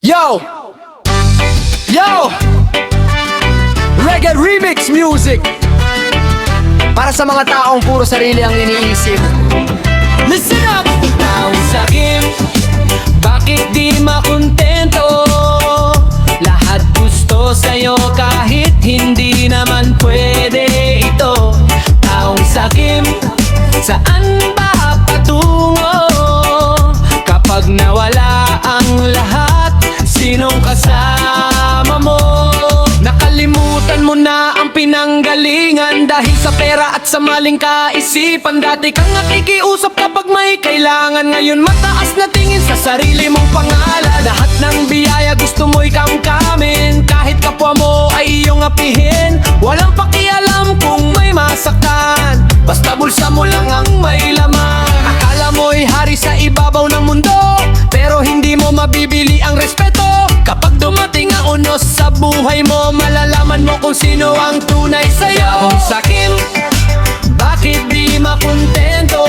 Yo! Yo! Reggae remix music para sa mga taong puro sarili ang iniisip. Listen up! Taong sakim, bakit di makontento? Lahat gusto sa'yo kahit hindi naman pwede ito. Taong sakim, saan ba patungo? Kapag nawala ang lahat, sinong kasama mo? Nakalimutan mo na ang pinanggalingan dahil sa pera at sa maling kaisipan. Dati kang nakikiusap kapag may kailangan, ngayon mataas na tingin sa sarili mong pangalan. Lahat ng biyaya gusto mo'y kamkamin, kahit kapwa mo ay iyong apihin. Walang pakialam kung may masaktan, basta bulsa mo lang ang may laman. Akala mo'y hari sa ibabaw ng mundo, pero hindi mo mabibili ang respeto. Kapag dumating ang unos sa buhay mo, malalaman mo kung sino ang tunay sa'yo. Kung sakin, bakit di makontento?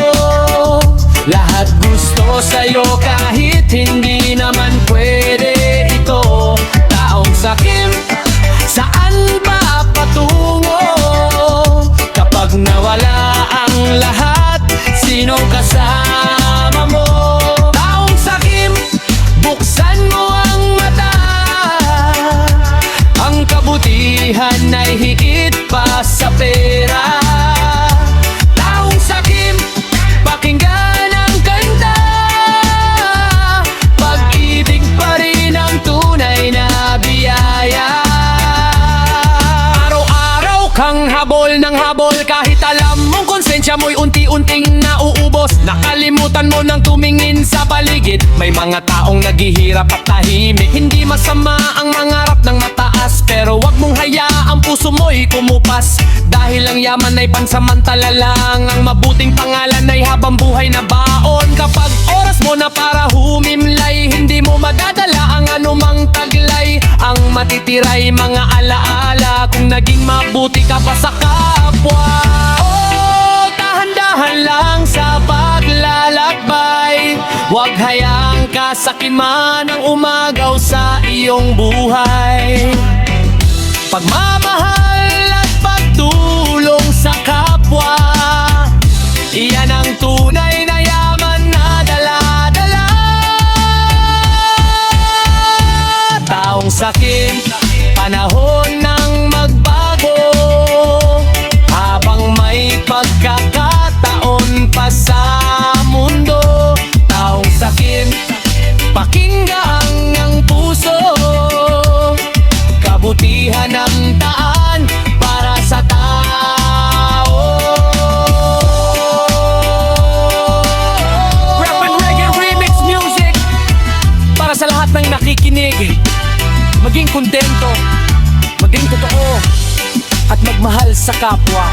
Lahat gusto sa'yo kahit hindi naman pwede ito. Taong sakin, saan ba patungo? Kapag nawala ang lahat, sinong kasama mo? Taong sakim, buksan mo ang mata. Ang kabutihan ay higit pa sa pera. Taong sakim, pakinggan ang kanta. Pag-ibig pa rin ang tunay na biyaya. Araw-araw kang habol ng habol, kahit alam mong konsensya mo'y unti-unting nauubos. Nakalimutan mo nang tumingin sa paligid, may mga taong naghihirap at tahimik. Hindi masama ang mangarap ng mataas, pero wag mong hayaang puso mo'y kumupas. Dahil ang yaman ay pansamantala lang, ang mabuting pangalan ay habang buhay na baon. Kapag oras mo na para humimlay, hindi mo madadala ang anumang taglay. Ang matitira'y mga alaala kung naging mabuti ka pa sa kapwa. Oh, dahan-dahan lang sa paglalakbay, wag hayaang kasakiman ang umagaw sa iyong buhay. Pagmamahal at pagtulong sa kapwa, iyan ang tunay na yaman na dala-dala. Taong sakim, panahon ng magbago, habang may pagkakataon pa sa mundo. Taong sakim, pakinggan ang puso, kabutihan ng daan para sa tao. Rap and reggae remix music para sa lahat ng nakikinig. Maging kontento, maging totoo, at magmahal sa kapwa.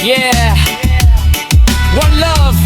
Yeah, one love.